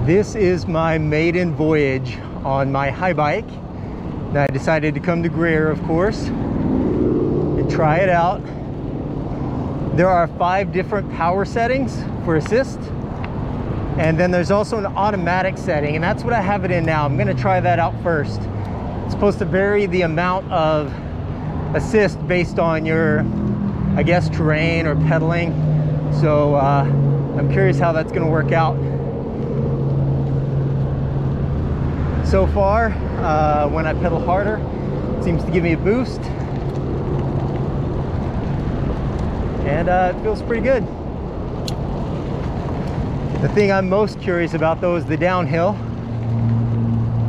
This is my maiden voyage on my Haibike. And I decided to come to Greer, of course, and try it out. There are 5 different power settings for assist. And then there's also an automatic setting, and that's what I have it in now. I'm gonna try that out first. It's supposed to vary the amount of assist based on your, I guess, terrain or pedaling. So I'm curious how that's gonna work out. So far, when I pedal harder, it seems to give me a boost. And it feels pretty good. The thing I'm most curious about though is the downhill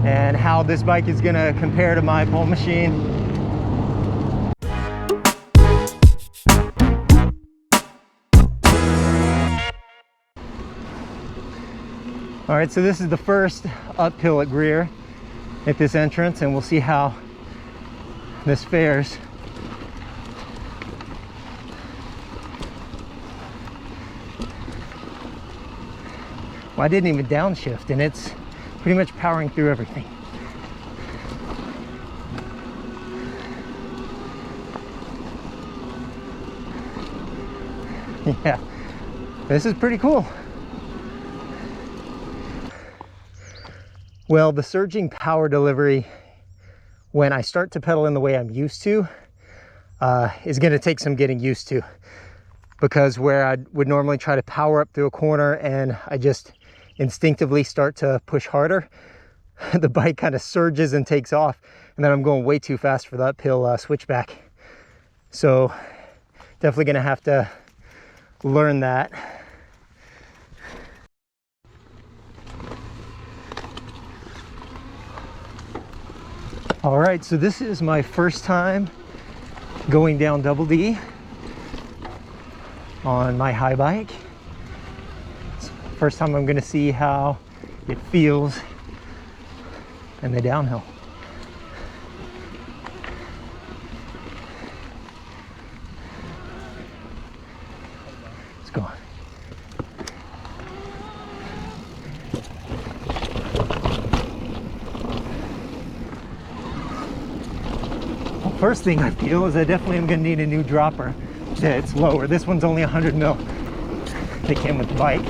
and how this bike is gonna compare to my pole machine. All right, so this is the first uphill at Greer at this entrance, and we'll see how this fares. Well, I didn't even downshift, and it's pretty much powering through everything. Yeah, this is pretty cool. Well, the surging power delivery, when I start to pedal in the way I'm used to, is going to take some getting used to. Because where I would normally try to power up through a corner and I just instinctively start to push harder, the bike kind of surges and takes off, and then I'm going way too fast for the uphill switchback. So definitely going to have to learn that. All right, so this is my first time going down Double D on my Haibike. It's the first time I'm going to see how it feels in the downhill. Let's go. First thing I feel is I definitely am going to need a new dropper. It's lower. This one's only 100 mil. They came with the bike.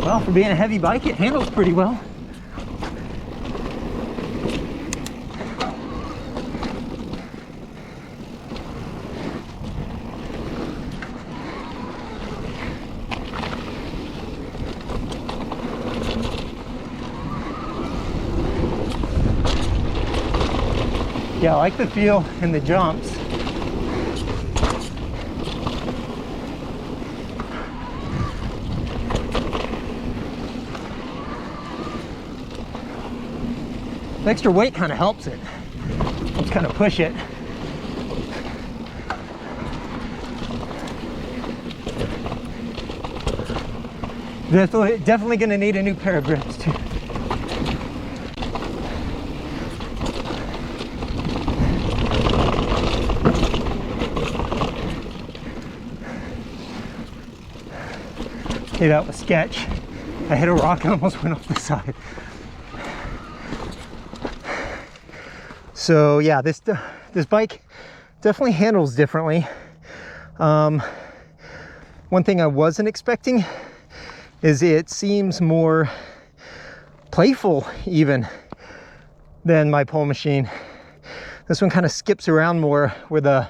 Well, for being a heavy bike, it handles pretty well. Yeah, I like the feel in the jumps. The extra weight kind of helps it. Let's kind of push it. Definitely going to need a new pair of grips too. Hey, that was sketch. I hit a rock and almost went off the side. So yeah, this bike definitely handles differently. One thing I wasn't expecting is it seems more playful even than my pole machine. This one kind of skips around more where the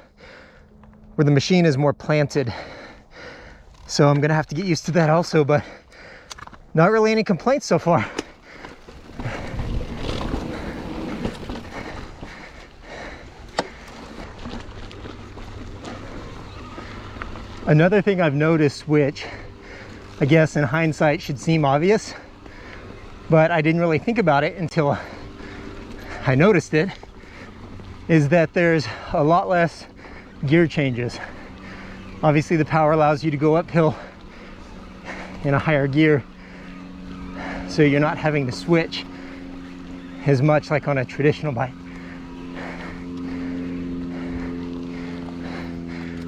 machine is more planted. So I'm gonna have to get used to that also, but not really any complaints so far. Another thing I've noticed, which I guess in hindsight should seem obvious, but I didn't really think about it until I noticed it, is that there's a lot less gear changes. Obviously the power allows you to go uphill in a higher gear, so you're not having to switch as much like on a traditional bike.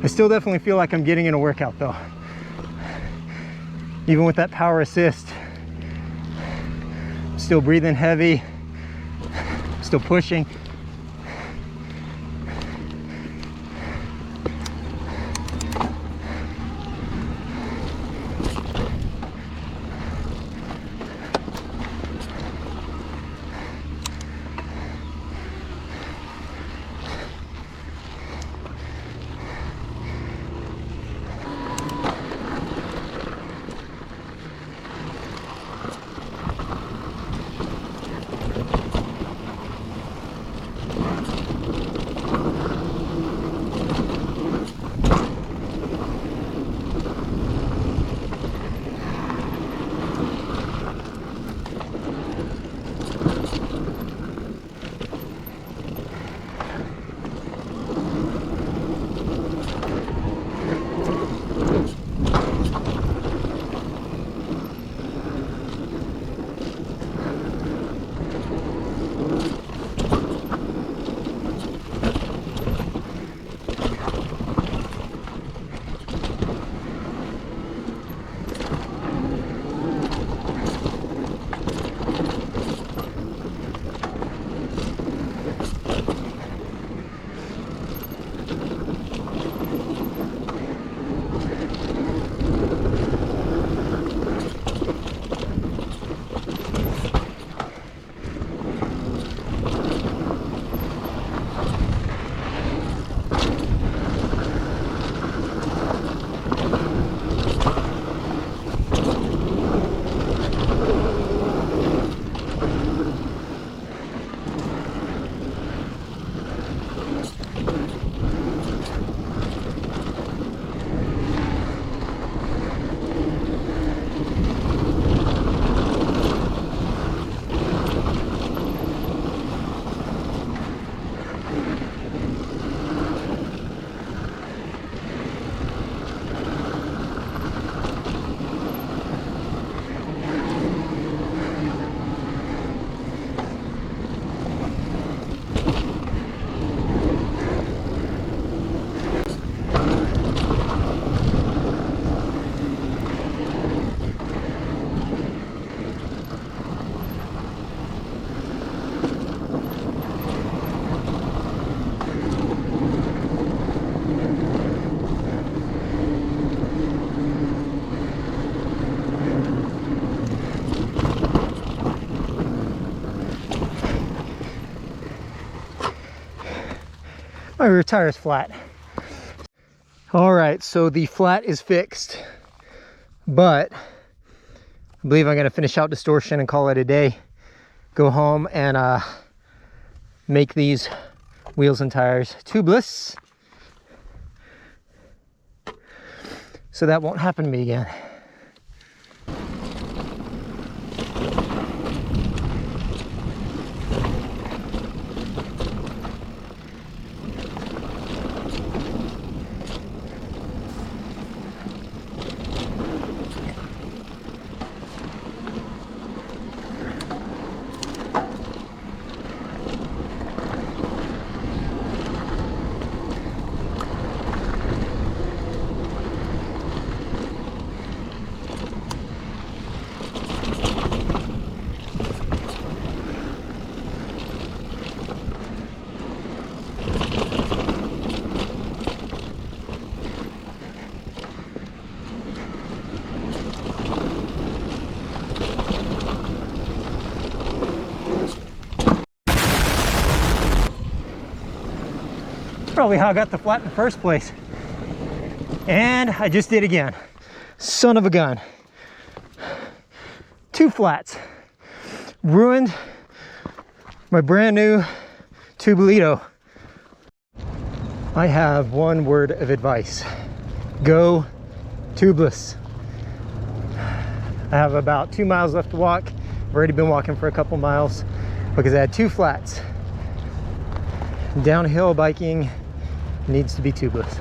I still definitely feel like I'm getting in a workout though. Even with that power assist, still breathing heavy, still pushing. My rear tire is flat. All right, so the flat is fixed, but I believe I'm gonna finish out Distortion and call it a day. Go home and make these wheels and tires tubeless, so that won't happen to me again. Probably how I got the flat in the first place. And I just did again. Son of a gun. 2 flats. Ruined my brand new Tubelito. I have one word of advice. Go tubeless. I have about 2 miles left to walk. I've already been walking for a couple miles because I had 2 flats. Downhill biking needs to be tubeless.